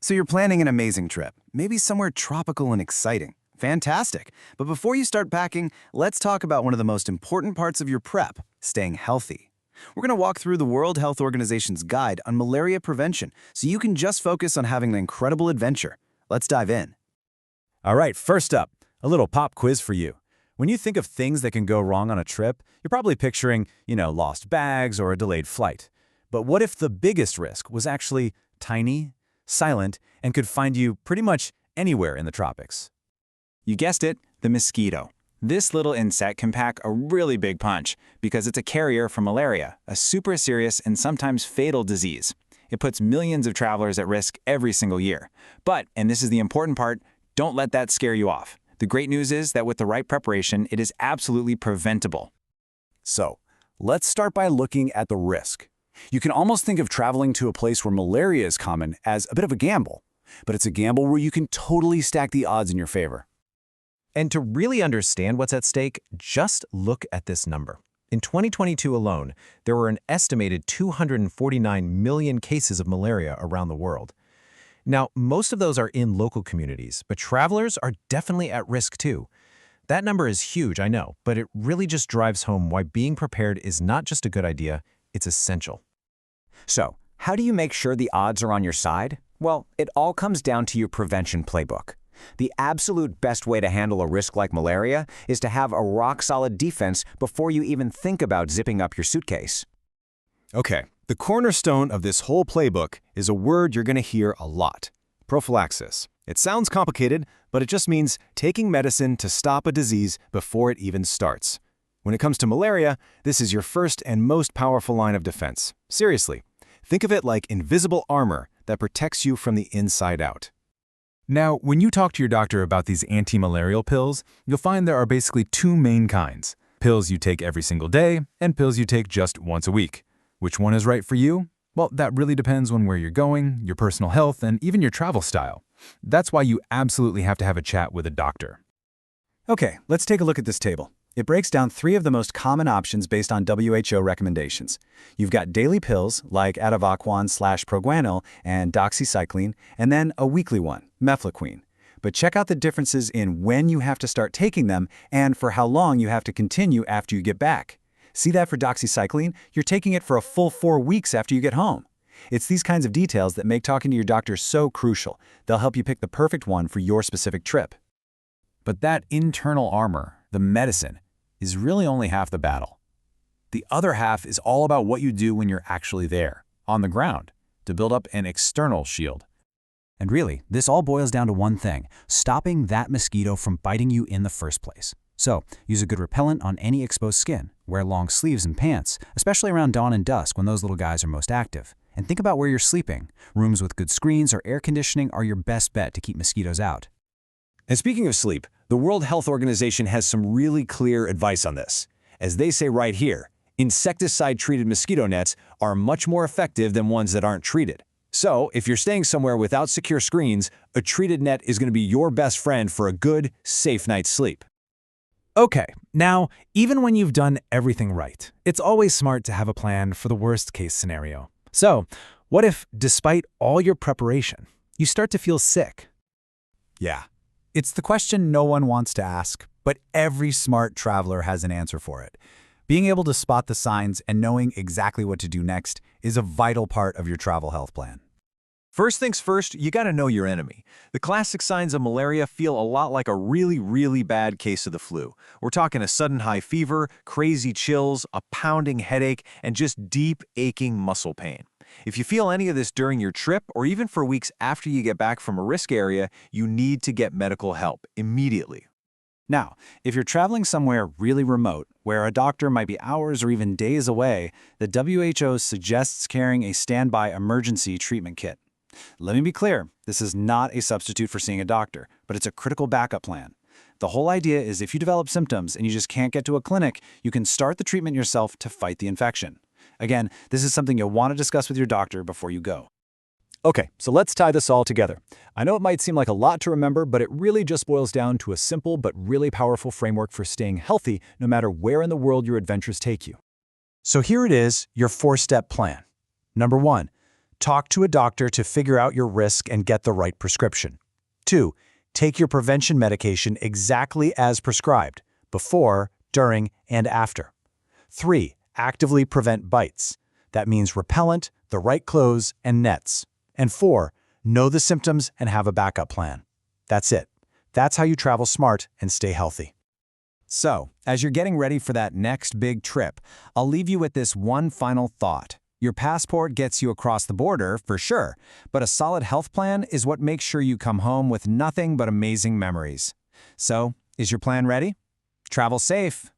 So you're planning an amazing trip, maybe somewhere tropical and exciting. Fantastic. But before you start packing, let's talk about one of the most important parts of your prep, staying healthy. We're going to walk through the World Health Organization's guide on malaria prevention so you can just focus on having an incredible adventure. Let's dive in. All right, first up, a little pop quiz for you. When you think of things that can go wrong on a trip, you're probably picturing, lost bags or a delayed flight. But what if the biggest risk was actually tiny, silent, and could find you pretty much anywhere in the tropics? You guessed it, the mosquito. This little insect can pack a really big punch because it's a carrier for malaria, a super serious and sometimes fatal disease. It puts millions of travelers at risk every single year. But, and this is the important part, don't let that scare you off. The great news is that with the right preparation, it is absolutely preventable. So, let's start by looking at the risk. You can almost think of traveling to a place where malaria is common as a bit of a gamble, but it's a gamble where you can totally stack the odds in your favor. And to really understand what's at stake, just look at this number. In 2022 alone, there were an estimated 249 million cases of malaria around the world. Now, most of those are in local communities, but travelers are definitely at risk too. That number is huge, I know, but it really just drives home why being prepared is not just a good idea, it's essential. So, how do you make sure the odds are on your side? Well, it all comes down to your prevention playbook. The absolute best way to handle a risk like malaria is to have a rock-solid defense before you even think about zipping up your suitcase. Okay, the cornerstone of this whole playbook is a word you're going to hear a lot: prophylaxis. It sounds complicated, but it just means taking medicine to stop a disease before it even starts. When it comes to malaria, this is your first and most powerful line of defense. Seriously, think of it like invisible armor that protects you from the inside out. Now, when you talk to your doctor about these anti-malarial pills, you'll find there are basically two main kinds: pills you take every single day and pills you take just once a week. Which one is right for you? Well, that really depends on where you're going, your personal health, and even your travel style. That's why you absolutely have to have a chat with a doctor. Okay, let's take a look at this table. It breaks down 3 of the most common options based on WHO recommendations. You've got daily pills like atovaquone/proguanil and doxycycline, and then a weekly one, mefloquine. But check out the differences in when you have to start taking them and for how long you have to continue after you get back. See that for doxycycline? You're taking it for a full 4 weeks after you get home. It's these kinds of details that make talking to your doctor so crucial. They'll help you pick the perfect one for your specific trip. But that internal armor, the medicine, is really only half the battle. The other half is all about what you do when you're actually there, on the ground, to build up an external shield. And really, this all boils down to one thing: stopping that mosquito from biting you in the first place. So, use a good repellent on any exposed skin. Wear long sleeves and pants, especially around dawn and dusk when those little guys are most active. And think about where you're sleeping. Rooms with good screens or air conditioning are your best bet to keep mosquitoes out. And speaking of sleep, the World Health Organization has some really clear advice on this. As they say right here, insecticide-treated mosquito nets are much more effective than ones that aren't treated. So, if you're staying somewhere without secure screens, a treated net is going to be your best friend for a good, safe night's sleep. Okay, now, even when you've done everything right, it's always smart to have a plan for the worst-case scenario. So, what if, despite all your preparation, you start to feel sick? Yeah, it's the question no one wants to ask, but every smart traveler has an answer for it. Being able to spot the signs and knowing exactly what to do next is a vital part of your travel health plan. First things first, you gotta know your enemy. The classic signs of malaria feel a lot like a really bad case of the flu. We're talking a sudden high fever, crazy chills, a pounding headache, and just deep, aching muscle pain. If you feel any of this during your trip, or even for weeks after you get back from a risk area, you need to get medical help immediately. Now, if you're traveling somewhere really remote, where a doctor might be hours or even days away, the WHO suggests carrying a standby emergency treatment kit. Let me be clear, this is not a substitute for seeing a doctor, but it's a critical backup plan. The whole idea is if you develop symptoms and you just can't get to a clinic, you can start the treatment yourself to fight the infection. Again, this is something you'll want to discuss with your doctor before you go. Okay, so let's tie this all together. I know it might seem like a lot to remember, but it really just boils down to a simple but really powerful framework for staying healthy no matter where in the world your adventures take you. So here it is, your 4-step plan. Number 1, Talk to a doctor to figure out your risk and get the right prescription. 2. Take your prevention medication exactly as prescribed, before, during, and after. 3. Actively prevent bites. That means repellent, the right clothes, and nets. And 4. Know the symptoms and have a backup plan. That's it. That's how you travel smart and stay healthy. So, as you're getting ready for that next big trip, I'll leave you with this one final thought. Your passport gets you across the border, for sure, but a solid health plan is what makes sure you come home with nothing but amazing memories. So, is your plan ready? Travel safe.